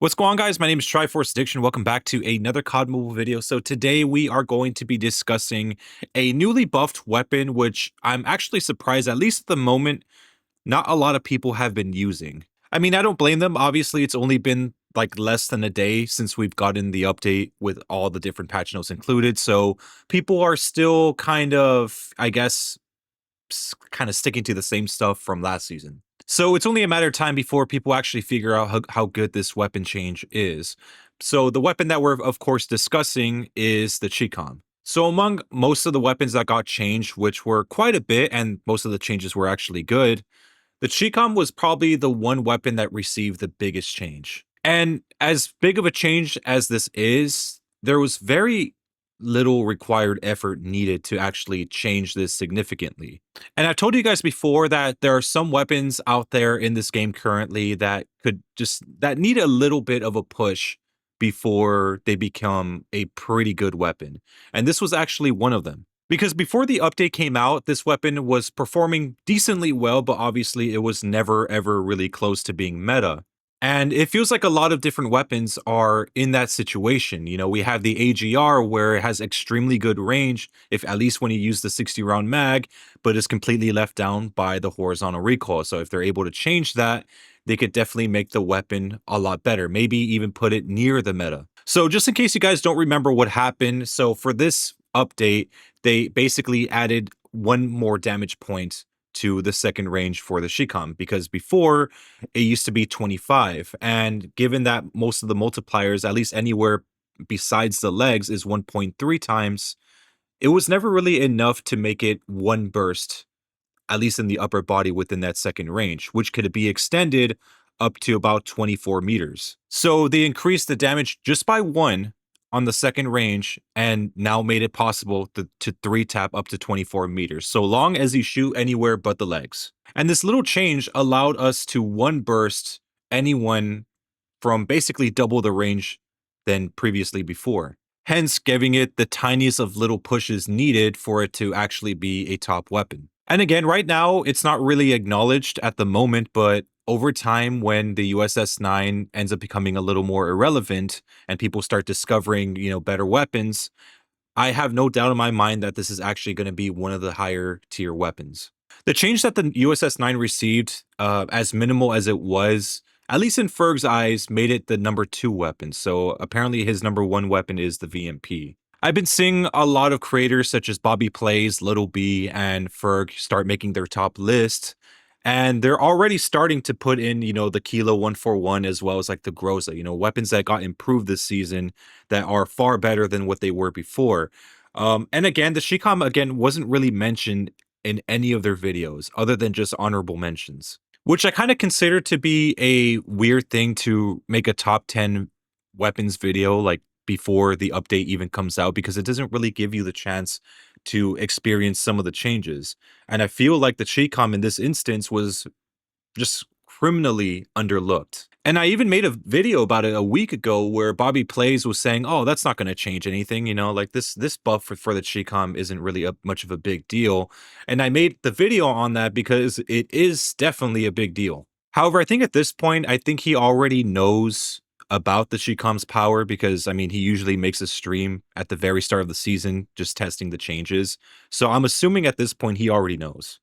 What's going on, guys? My name is Triforce Addiction. Welcome back to another COD Mobile video. So today we are going to be discussing a newly buffed weapon, which I'm actually surprised, at least at the moment, not a lot of people have been using. I mean, I don't blame them. Obviously, it's only been like less than a day since we've gotten the update with all the different patch notes included. So people are still kind of, I guess, kind of sticking to the same stuff from last season. So it's only a matter of time before people actually figure out how good this weapon change is. So the weapon that we're of course discussing is the Chicom. So among most of the weapons that got changed, which were quite a bit, and most of the changes were actually good, the Chicom was probably the one weapon that received the biggest change. And as big of a change as this is, there was very little required effort needed to actually change this significantly. And I've told you guys before that there are some weapons out there in this game currently that that need a little bit of a push before they become a pretty good weapon. And this was actually one of them. Because before the update came out, this weapon was performing decently well, but obviously it was never ever really close to being meta. And it feels like a lot of different weapons are in that situation. You know, we have the AGR where it has extremely good range, if at least when you use the 60 round mag, but is completely left down by the horizontal recoil. So if they're able to change that, they could definitely make the weapon a lot better, maybe even put it near the meta. So just in case you guys don't remember what happened, so for this update, they basically added one more damage point to the second range for the Chicom because before it used to be 25. And given that most of the multipliers, at least anywhere besides the legs, is 1.3 times, it was never really enough to make it one burst, at least in the upper body within that second range, which could be extended up to about 24 meters. So they increased the damage just by one on the second range and now made it possible to three tap up to 24 meters, so long as you shoot anywhere but the legs. And this little change allowed us to one burst anyone from basically double the range than previously before, hence giving it the tiniest of little pushes needed for it to actually be a top weapon. And again, right now, it's not really acknowledged at the moment, but over time, when the USS 9 ends up becoming a little more irrelevant and people start discovering, better weapons, I have no doubt in my mind that this is actually going to be one of the higher tier weapons. The change that the USS 9 received, as minimal as it was, at least in Ferg's eyes, made it the number 2 weapon. So apparently his number 1 weapon is the VMP. I've been seeing a lot of creators such as Bobby Plays, Little B, and Ferg start making their top list. And they're already starting to put in, the Kilo 141 as well as like the Groza, weapons that got improved this season that are far better than what they were before. And again, the Chicom again wasn't really mentioned in any of their videos other than just honorable mentions, which I kind of consider to be a weird thing to make a top 10 weapons video like before the update even comes out, because it doesn't really give you the chance to experience some of the changes. And I feel like the Chicom in this instance was just criminally underlooked. And I even made a video about it a week ago where Bobby Plays was saying, "Oh, that's not going to change anything, like this buff for the Chicom isn't really much of a big deal." And I made the video on that because it is definitely a big deal. However, I think at this point, I think he already knows about the Chicom's power because I mean, he usually makes a stream at the very start of the season just testing the changes. So I'm assuming at this point he already knows.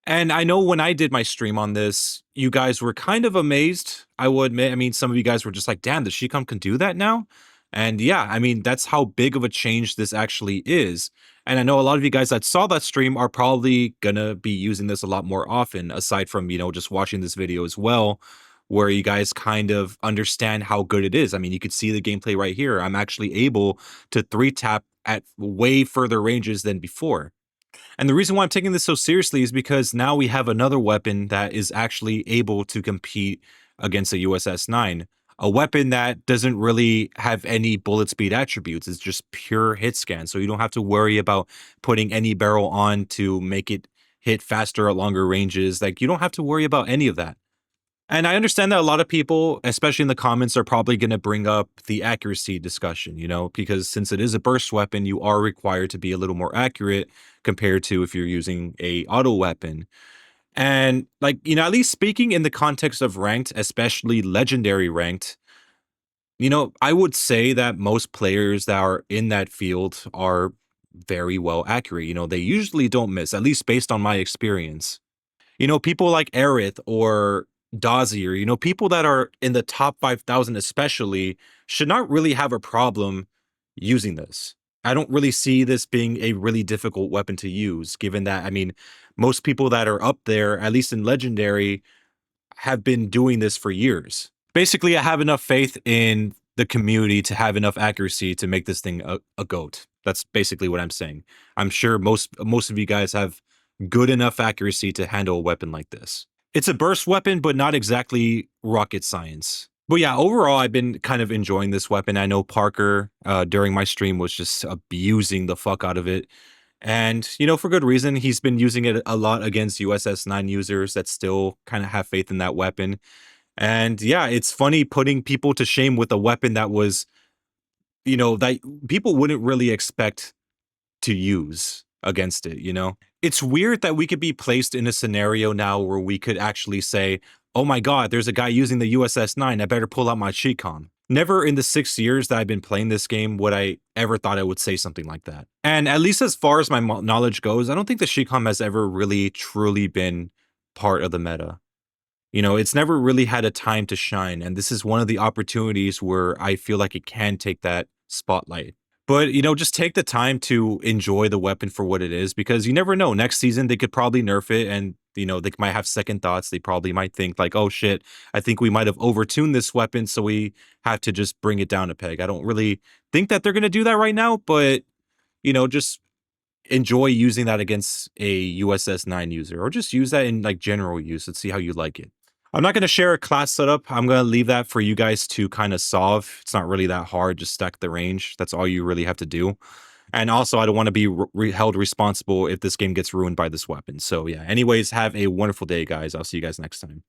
And I know when I did my stream on this, you guys were kind of amazed, I will admit. I mean, some of you guys were just like, damn, the Shecom can do that now? And yeah, I mean, that's how big of a change this actually is. And I know a lot of you guys that saw that stream are probably gonna be using this a lot more often, aside from, just watching this video as well, where you guys kind of understand how good it is. I mean, you could see the gameplay right here. I'm actually able to three tap at way further ranges than before. And the reason why I'm taking this so seriously is because now we have another weapon that is actually able to compete against the USS 9. A weapon that doesn't really have any bullet speed attributes. It's just pure hit scan. So you don't have to worry about putting any barrel on to make it hit faster at longer ranges. Like, you don't have to worry about any of that. And I understand that a lot of people, especially in the comments, are probably going to bring up the accuracy discussion, because since it is a burst weapon, you are required to be a little more accurate compared to if you're using a auto weapon. And like, at least speaking in the context of ranked, especially legendary ranked, I would say that most players that are in that field are very well accurate. They usually don't miss, at least based on my experience. People like Aerith or Dozier, people that are in the top 5,000 especially should not really have a problem using this. I don't really see this being a really difficult weapon to use, given that, I mean, most people that are up there, at least in Legendary, have been doing this for years. Basically, I have enough faith in the community to have enough accuracy to make this thing a goat. That's basically what I'm saying. I'm sure most of you guys have good enough accuracy to handle a weapon like this. It's a burst weapon, but not exactly rocket science. But yeah, overall, I've been kind of enjoying this weapon. I know Parker during my stream was just abusing the fuck out of it. And, for good reason. He's been using it a lot against USS 9 users that still kind of have faith in that weapon. And yeah, it's funny putting people to shame with a weapon that was, that people wouldn't really expect to use against it. It's weird that we could be placed in a scenario now where we could actually say, oh my God, there's a guy using the USS 9. I better pull out my Chicom. Never in the 6 years that I've been playing this game would I ever thought I would say something like that. And at least as far as my knowledge goes, I don't think the Chicom has ever really truly been part of the meta. It's never really had a time to shine. And this is one of the opportunities where I feel like it can take that spotlight. But, just take the time to enjoy the weapon for what it is, because you never know. Next season, they could probably nerf it and, they might have second thoughts. They probably might think like, oh shit, I think we might have overtuned this weapon. So we have to just bring it down a peg. I don't really think that they're going to do that right now, but, just enjoy using that against a USS 9 user, or just use that in like general use and see how you like it. I'm not going to share a class setup. I'm going to leave that for you guys to kind of solve. It's not really that hard. Just stack the range. That's all you really have to do. And also, I don't want to be held responsible if this game gets ruined by this weapon. So yeah, anyways, have a wonderful day, guys. I'll see you guys next time.